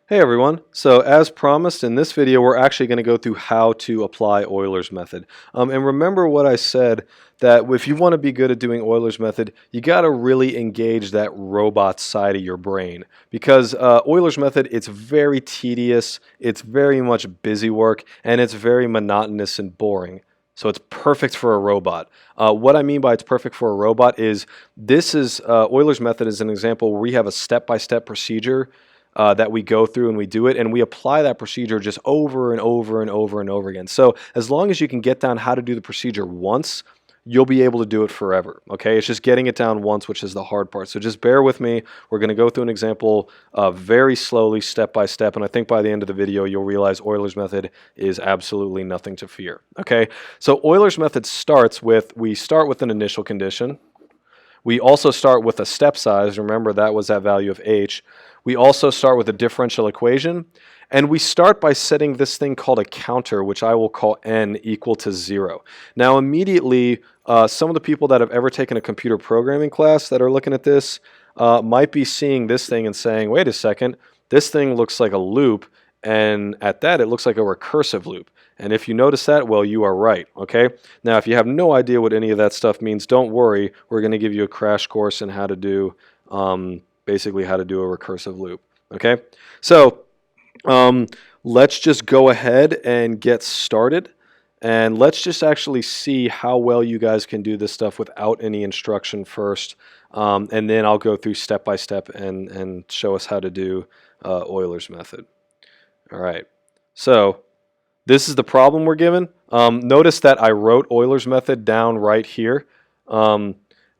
Hey everyone, so as promised in this video we're actually going to go through how to apply Euler's method. And remember what I said, that if you want to be good at doing Euler's method, you got to really engage that robot side of your brain. Because Euler's method, it's very tedious, it's very much busy work, and it's very monotonous and boring. So it's perfect for a robot. What I mean by it's perfect for a robot is Euler's method is an example where we have a step-by-step procedure that we go through and we do it, and we apply that procedure just over and over and over and over again. So as long as you can get down how to do the procedure once, you'll be able to do it forever. Okay, it's just getting it down once, which is the hard part. So just bear with me. We're going to go through an example very slowly, step by step, and I think by the end of the video you'll realize Euler's method is absolutely nothing to fear. Okay, so Euler's method we start with an initial condition. We also start with a step size. Remember, that was that value of h. We also start with a differential equation, and we start by setting this thing called a counter, which I will call n equal to 0. Now immediately, some of the people that have ever taken a computer programming class that are looking at this might be seeing this thing and saying, wait a second, this thing looks like a loop, and at that it looks like a recursive loop. And if you notice that, well, you are right, okay? Now, if you have no idea what any of that stuff means, don't worry. We're going to give you a crash course in how to do basically how to do a recursive loop. Okay, so let's just go ahead and get started, and let's just actually see how well you guys can do this stuff without any instruction first, and then I'll go through step by step and show us how to do Euler's method. All right, so this is the problem we're given. Notice that I wrote Euler's method down right here.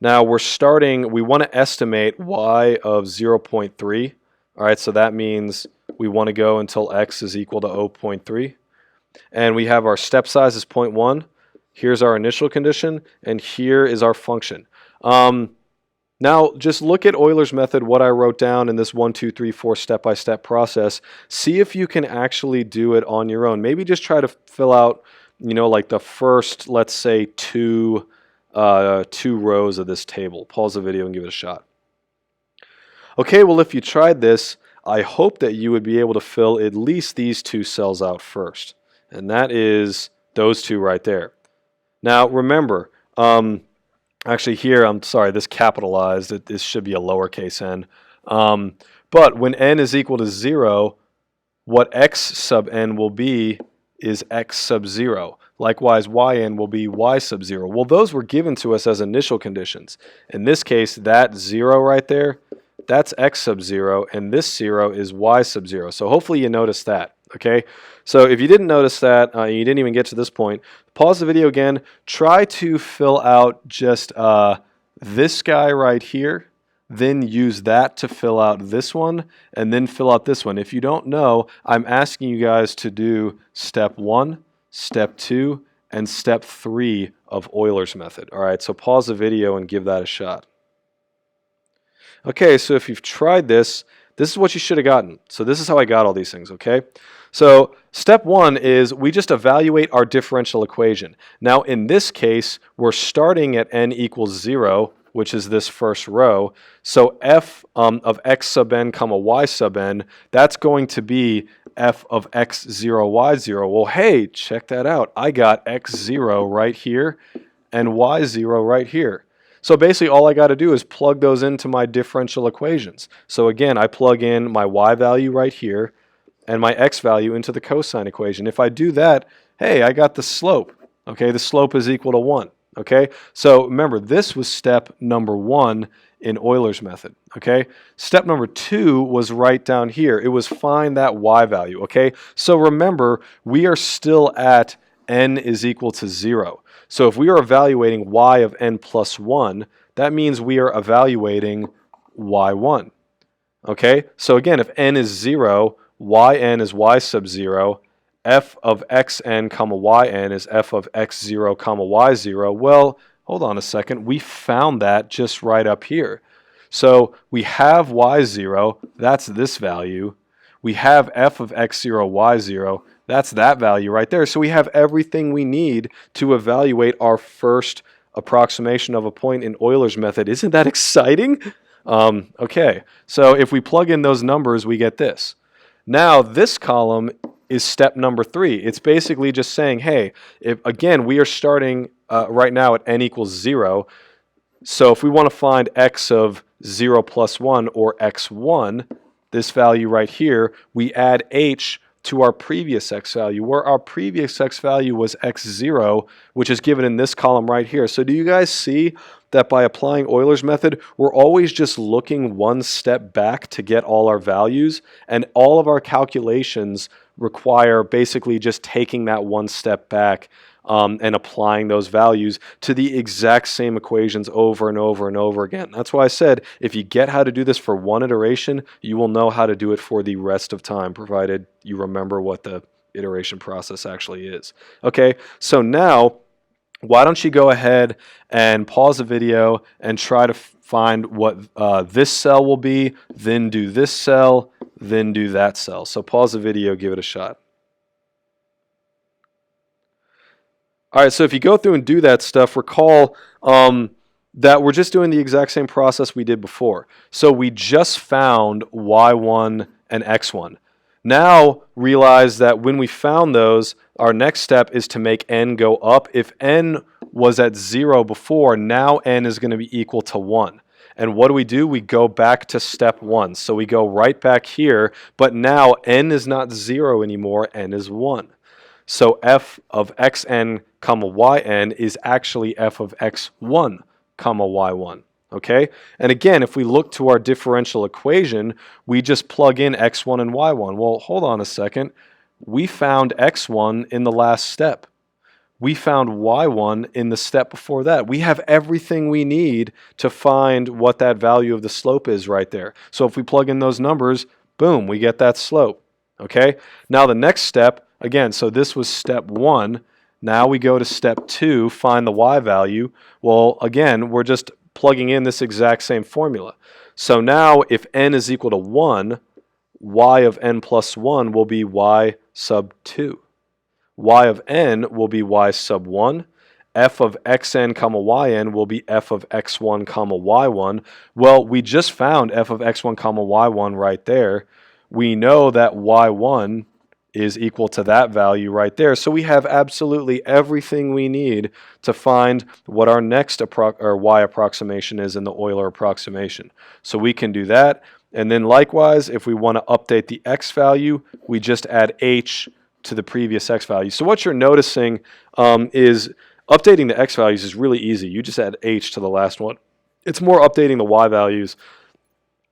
Now we want to estimate y of 0.3. All right, so that means we want to go until x is equal to 0.3. And we have our step size is 0.1. Here's our initial condition, and here is our function. Now, just look at Euler's method, what I wrote down in this 1, 2, 3, 4 step-by-step process. See if you can actually do it on your own. Maybe just try to fill out, like the first, let's say, two rows of this table. Pause the video and give it a shot. Okay, well, if you tried this, I hope that you would be able to fill at least these two cells out first. And that is those two right there. Now, remember, actually here, I'm sorry, this capitalized. This should be a lowercase n. But when n is equal to 0, what x sub n will be is x sub 0. Likewise, yn will be y sub 0. Well, those were given to us as initial conditions. In this case, that 0 right there, that's x sub 0, and this 0 is y sub 0. So hopefully you noticed that, okay? So if you didn't notice that, you didn't even get to this point, pause the video again, try to fill out just this guy right here, then use that to fill out this one, and then fill out this one. If you don't know, I'm asking you guys to do step 1, step 2, and step 3 of Euler's method. All right, so pause the video and give that a shot. Okay, so if you've tried this, this is what you should have gotten. So this is how I got all these things, okay? So step 1 is we just evaluate our differential equation. Now in this case, we're starting at n equals 0, which is this first row. So f of x sub n comma y sub n, that's going to be f of x0, y0. Well, hey, check that out. I got x0 right here and y0 right here. So basically all I got to do is plug those into my differential equations. So again, I plug in my y value right here and my x value into the cosine equation. If I do that, hey, I got the slope. Okay, the slope is equal to 1. Okay, so remember, this was step number 1 in Euler's method. Okay, step number 2 was right down here. It was find that y value. Okay, so remember, we are still at n is equal to 0. So if we are evaluating y of n plus 1, that means we are evaluating y1. Okay, so again, if n is 0, yn is y sub 0, f of xn comma yn is f of x0 comma y0. Well, hold on a second. We found that just right up here. So we have y0, that's this value. We have f of x0, y0, that's that value right there. So we have everything we need to evaluate our first approximation of a point in Euler's method. Isn't that exciting? Okay, so if we plug in those numbers, we get this. Now this column is step number 3. It's basically just saying, hey, if again we are starting right now at n equals 0. So if we want to find x of 0 plus 1 or x1, this value right here, we add h to our previous x value, where our previous x value was x0, which is given in this column right here. So do you guys see that by applying Euler's method, we're always just looking one step back to get all our values, and all of our calculations require basically just taking that one step back and applying those values to the exact same equations over and over and over again. That's why I said if you get how to do this for one iteration, you will know how to do it for the rest of time, provided you remember what the iteration process actually is. Okay, so now why don't you go ahead and pause the video and try to find what this cell will be, then do this cell, then do that cell. So pause the video, give it a shot. All right, so if you go through and do that stuff, recall that we're just doing the exact same process we did before. So we just found y1 and x1. Now realize that when we found those, our next step is to make n go up. If n was at 0 before, now n is going to be equal to 1. And what do? We go back to step 1. So we go right back here, but now n is not 0 anymore, n is 1. So f of xn comma yn is actually f of x1 comma y1. Okay? And again, if we look to our differential equation, we just plug in x1 and y1. Well, hold on a second. We found x1 in the last step. We found y1 in the step before that. We have everything we need to find what that value of the slope is right there. So if we plug in those numbers, boom, we get that slope. Okay? Now the next step, again, so this was step 1. Now we go to step 2, find the y value. Well, again, we're just plugging in this exact same formula. So now if n is equal to 1, y of n plus 1 will be y sub 2. Y of n will be y sub 1. F of xn comma yn will be f of x1 comma y1. Well, we just found f of x1 comma y1 right there. We know that y1 is equal to that value right there. So we have absolutely everything we need to find what our next y approximation is in the Euler approximation. So we can do that. And then likewise, if we want to update the x value, we just add h to the previous x value. So what you're noticing is updating the x values is really easy. You just add h to the last one. It's more updating the y values,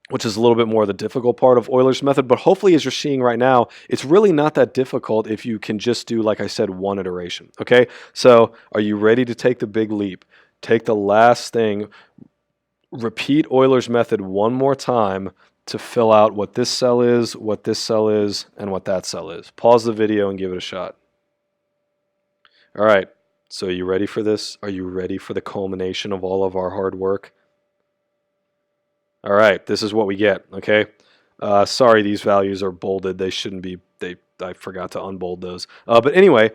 which is a little bit more the difficult part of Euler's method. But hopefully, as you're seeing right now, it's really not that difficult if you can just do, like I said, one iteration. Okay, so are you ready to take the big leap? Take the last thing, repeat Euler's method one more time to fill out what this cell is, what this cell is, and what that cell is. Pause the video and give it a shot. All right, so are you ready for this? Are you ready for the culmination of all of our hard work? All right, this is what we get, okay? Sorry, these values are bolded. They shouldn't be. I forgot to unbold those. But anyway,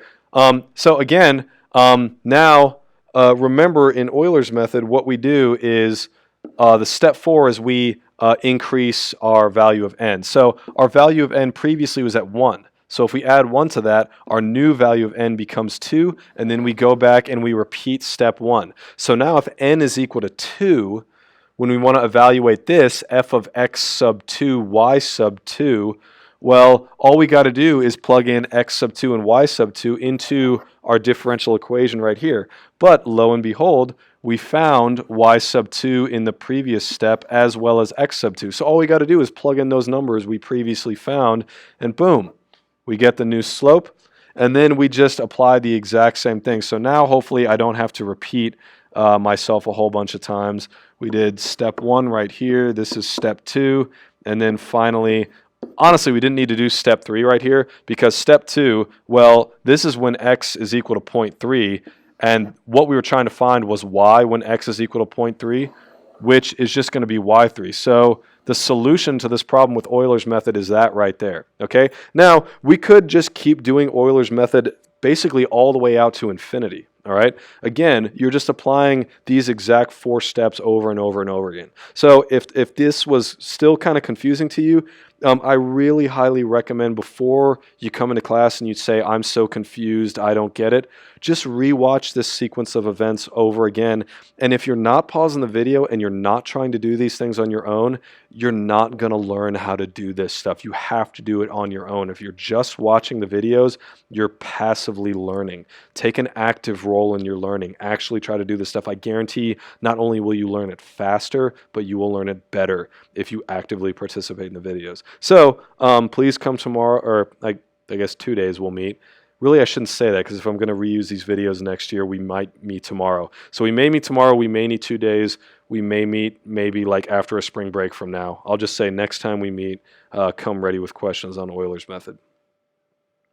so again, now remember in Euler's method, what we do is the step 4 is we increase our value of n. So our value of n previously was at 1. So if we add 1 to that, our new value of n becomes 2, and then we go back and we repeat step 1. So now if n is equal to 2, when we want to evaluate this, f of x sub 2, y sub 2, well, all we got to do is plug in x sub 2 and y sub 2 into our differential equation right here. But lo and behold, we found y sub 2 in the previous step as well as x sub 2. So all we got to do is plug in those numbers we previously found, and boom, we get the new slope. And then we just apply the exact same thing. So now hopefully I don't have to repeat myself a whole bunch of times. We did step 1 right here. This is step 2. And then finally, honestly, we didn't need to do step 3 right here because step 2, well, this is when x is equal to 0.3. And what we were trying to find was y when x is equal to 0.3, which is just going to be y3. So the solution to this problem with Euler's method is that right there. Okay. Now, we could just keep doing Euler's method basically all the way out to infinity. All right. Again, you're just applying these exact 4 steps over and over and over again. So if this was still kind of confusing to you, I really highly recommend before you come into class and you say, I'm so confused, I don't get it, just rewatch this sequence of events over again. And if you're not pausing the video and you're not trying to do these things on your own, you're not going to learn how to do this stuff. You have to do it on your own. If you're just watching the videos, you're passively learning. Take an active role in your learning. Actually try to do this stuff. I guarantee not only will you learn it faster, but you will learn it better if you actively participate in the videos. So please come tomorrow, or I guess 2 days we'll meet. Really, I shouldn't say that, because if I'm going to reuse these videos next year, we might meet tomorrow. So we may meet tomorrow, we may need 2 days, we may meet maybe like after a spring break from now. I'll just say next time we meet, come ready with questions on Euler's method.